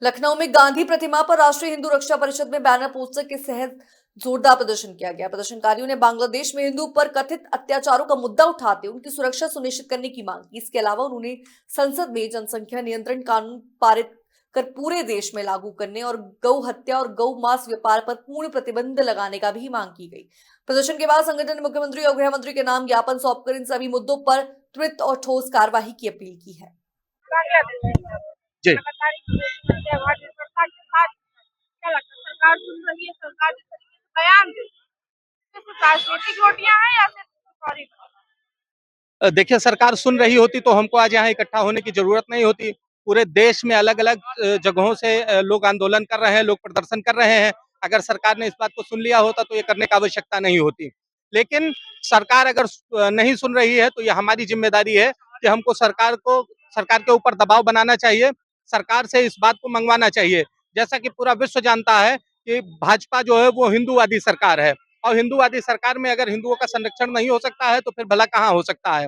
लखनऊ में गांधी प्रतिमा पर राष्ट्रीय हिंदू रक्षा परिषद में बैनर पोस्टर के तहत जोरदार प्रदर्शन किया गया। प्रदर्शनकारियों ने बांग्लादेश में हिंदू पर कथित अत्याचारों का मुद्दा उठाते उनकी सुरक्षा सुनिश्चित करने की मांग की। इसके अलावा उन्होंने संसद में जनसंख्या नियंत्रण कानून पारित कर पूरे देश में लागू करने और गौ हत्या और गौ मांस व्यापार पर पूर्ण प्रतिबंध लगाने का भी मांग की गई। प्रदर्शन के बाद संगठन ने मुख्यमंत्री और गृह मंत्री के नाम ज्ञापन सौंपकर इन सभी मुद्दों पर त्वरित और ठोस कार्यवाही की अपील की है। जी सरकार सुन रही है, सरकार जिस तरीके से बयान दे सिर्फ राजनीतिक रोटियां हैं या सिर्फ सॉरी। देखिए, सरकार सुन रही होती तो हमको आज यहाँ इकट्ठा होने की जरूरत नहीं होती। पूरे देश में अलग अलग जगहों से लोग आंदोलन कर रहे हैं, लोग प्रदर्शन कर रहे हैं। अगर सरकार ने इस बात को सुन लिया होता तो ये करने की आवश्यकता नहीं होती। लेकिन सरकार अगर नहीं सुन रही है तो ये हमारी जिम्मेदारी है कि हमको सरकार के ऊपर दबाव बनाना चाहिए, सरकार से इस बात को मंगवाना चाहिए। जैसा कि पूरा विश्व जानता है कि भाजपा जो है वो हिंदूवादी सरकार है, और हिंदूवादी सरकार में अगर हिंदुओं का संरक्षण नहीं हो सकता है तो फिर भला कहाँ हो सकता है।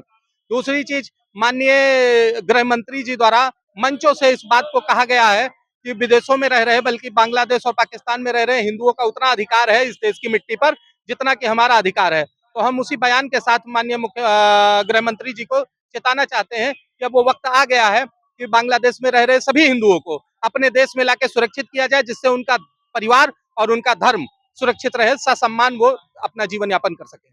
दूसरी चीज, माननीय गृह मंत्री जी द्वारा मंचों से इस बात को कहा गया है कि विदेशों में रह रहे बल्कि बांग्लादेश और पाकिस्तान में रह रहे हिंदुओं का उतना अधिकार है इस देश की मिट्टी पर जितना कि हमारा अधिकार है। तो हम उसी बयान के साथ माननीय गृह मंत्री जी को चेताना चाहते हैं कि अब वो वक्त आ गया है कि बांग्लादेश में रह रहे सभी हिंदुओं को अपने देश में लाके सुरक्षित किया जाए, जिससे उनका परिवार और उनका धर्म सुरक्षित रहे, ससम्मान वो अपना जीवन यापन कर सके।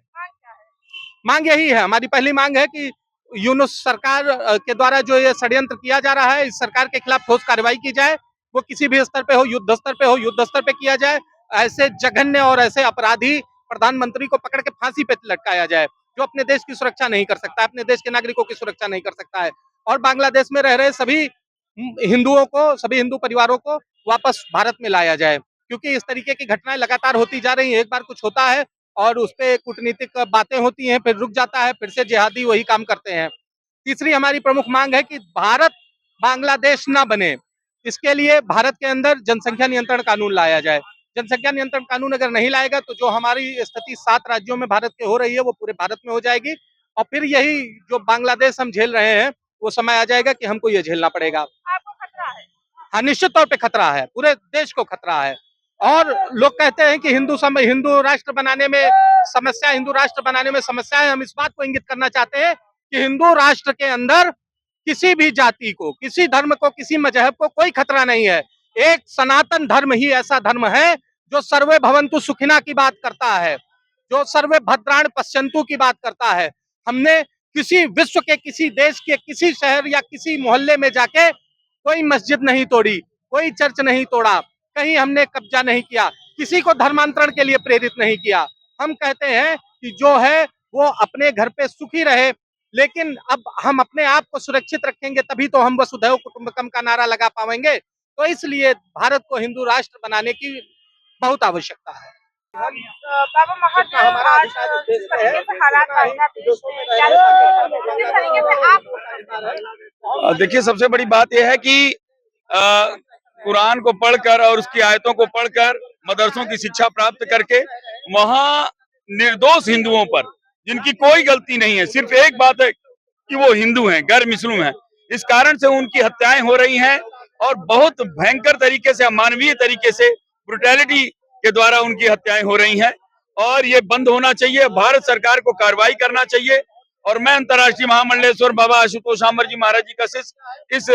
मांग यही है, हमारी पहली मांग है कि यूनुस सरकार के द्वारा जो ये षड्यंत्र किया जा रहा है, इस सरकार के खिलाफ ठोस कार्रवाई की जाए। वो किसी भी स्तर पे हो, युद्ध स्तर पे हो, युद्ध स्तर पे किया जाए। ऐसे जघन्य और ऐसे अपराधी प्रधानमंत्री को पकड़ के फांसी पे लटकाया जाए, जो अपने देश की सुरक्षा नहीं कर सकता, अपने देश के नागरिकों की सुरक्षा नहीं कर सकता है। और बांग्लादेश में रह रहे सभी हिंदुओं को, सभी हिंदू परिवारों को वापस भारत में लाया जाए, क्योंकि इस तरीके की घटनाएं लगातार होती जा रही हैं। एक बार कुछ होता है और उस पर कूटनीतिक बातें होती हैं, फिर रुक जाता है, फिर से जिहादी वही काम करते हैं। तीसरी हमारी प्रमुख मांग है कि भारत बांग्लादेश ना बने, इसके लिए भारत के अंदर जनसंख्या नियंत्रण कानून लाया जाए। जनसंख्या नियंत्रण कानून अगर नहीं लाएगा तो जो हमारी स्थिति 7 राज्यों में भारत के हो रही है वो पूरे भारत में हो जाएगी, और फिर यही जो बांग्लादेश हम झेल रहे हैं वो समय आ जाएगा कि हमको ये झेलना पड़ेगा। आपको खतरा है? हाँ, निश्चित तौर पे खतरा है, पूरे देश को खतरा है। और लोग कहते हैं कि हिंदू राष्ट्र बनाने में समस्या, हिंदू राष्ट्र बनाने में समस्या है। हम इस बात को इंगित करना चाहते हैं कि हिंदू राष्ट्र के अंदर किसी भी जाति को, किसी धर्म को, किसी मजहब को कोई खतरा नहीं है। एक सनातन धर्म ही ऐसा धर्म है जो सर्वे भवन्तु सुखिना की बात करता है, जो सर्वे भद्राण पश्यन्तु की बात करता है। हमने किसी विश्व के किसी देश के किसी शहर या किसी मोहल्ले में जाके कोई मस्जिद नहीं तोड़ी, कोई चर्च नहीं तोड़ा, कहीं हमने कब्जा नहीं किया, किसी को धर्मांतरण के लिए प्रेरित नहीं किया। हम कहते हैं कि जो है वो अपने घर पे सुखी रहे, लेकिन अब हम अपने आप को सुरक्षित रखेंगे तभी तो हम वसुधैव कुटुंबकम का नारा लगा पाएंगे। तो इसलिए भारत को हिंदू राष्ट्र बनाने की बहुत आवश्यकता है। बाबा महादेव आज जिस तरीके से हालात बांग्लादेश में क्या जिस तरीके से आप देखिए, सबसे बड़ी बात यह है कि कुरान को पढ़कर और उसकी आयतों को पढ़कर मदरसों की शिक्षा प्राप्त करके वहाँ निर्दोष हिंदुओं पर, जिनकी कोई गलती नहीं है, सिर्फ एक बात है कि वो हिंदू हैं, गैर मुस्लिम हैं, इस कारण से उनकी हत्याएं हो रही हैं और बहुत भयंकर तरीके से, अमानवीय तरीके से, ब्रुटैलिटी के द्वारा उनकी हत्याएं हो रही हैं। और ये बंद होना चाहिए, भारत सरकार को कार्रवाई करना चाहिए। और मैं अंतर्राष्ट्रीय महामंडलेश्वर बाबा आशुतोष आंबर जी महाराज जी का शिष्य इस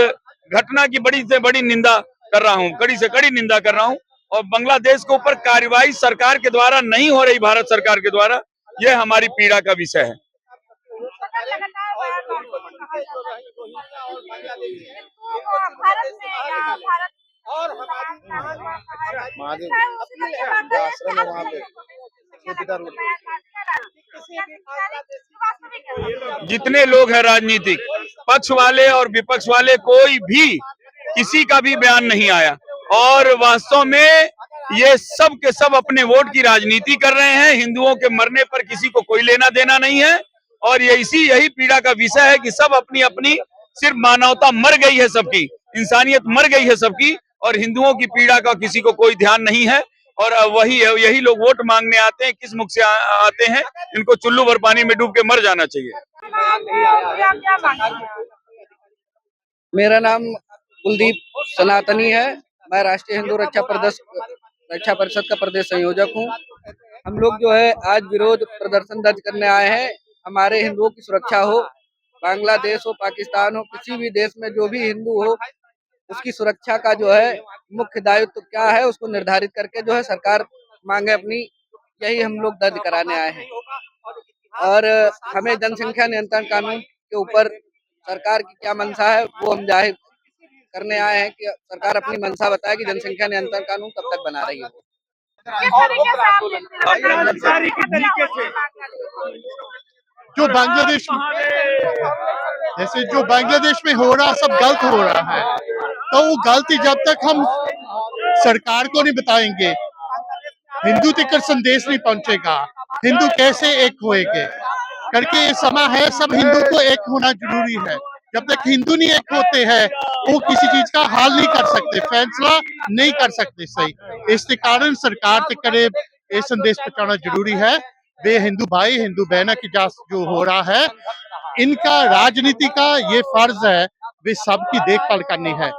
घटना की बड़ी से बड़ी निंदा कर रहा हूँ, कड़ी से कड़ी निंदा कर रहा हूँ। और बांग्लादेश के ऊपर कार्रवाई सरकार के द्वारा नहीं हो रही, भारत सरकार के द्वारा, यह हमारी पीड़ा का विषय है। जितने लोग हैं राजनीतिक पक्ष वाले और विपक्ष वाले, कोई भी किसी का भी बयान नहीं आया, और वास्तव में ये सब के सब अपने वोट की राजनीति कर रहे हैं। हिंदुओं के मरने पर किसी को कोई लेना देना नहीं है, और ये यही पीड़ा का विषय है कि सब अपनी अपनी, सिर्फ मानवता मर गई है सबकी, इंसानियत मर गई है सबकी, और हिंदुओं की पीड़ा का किसी को कोई ध्यान नहीं है। और यही लोग वोट मांगने आते हैं, किस मुख से आते हैं, इनको चुल्लू भर पानी में डूब के मर जाना चाहिए। मेरा नाम कुलदीप सनातनी है। मैं राष्ट्रीय हिंदू रक्षा परिषद का प्रदेश संयोजक हूँ। हम लोग जो है आज विरोध प्रदर्शन दर्ज करने आए हैं। हमारे हिंदुओं की सुरक्षा हो, बांग्लादेश हो, पाकिस्तान हो, किसी भी देश में जो भी हिंदू हो, उसकी सुरक्षा का जो है मुख्य दायित्व क्या है उसको निर्धारित करके जो है सरकार मांगे अपनी, यही हम लोग दर्ज कराने आए हैं। और हमें जनसंख्या नियंत्रण कानून के ऊपर सरकार की क्या मंशा है वो हम जाहिर करने आए हैं कि सरकार अपनी मंशा बताए कि जनसंख्या नियंत्रण कानून कब तक बना रही है। किस तरीके से आप देखते हैं जो बांग्लादेश जैसे जो बांग्लादेश में हो रहा सब गलत हो रहा है, तो वो गलती जब तक हम सरकार को नहीं बताएंगे, हिंदू तक संदेश नहीं पहुंचेगा, हिंदू कैसे एक होएंगे करके ये समय है। सब हिंदू को एक होना जरूरी है। जब तक हिंदू नहीं एक होते हैं वो किसी चीज का हल नहीं कर सकते, फैसला नहीं कर सकते सही। इसके कारण सरकार के करीब ये संदेश पहुंचाना जरूरी है। वे हिंदू भाई हिंदू बहना की जो हो रहा है, इनका राजनीति का ये फर्ज है, वे सबकी देखभाल करनी है।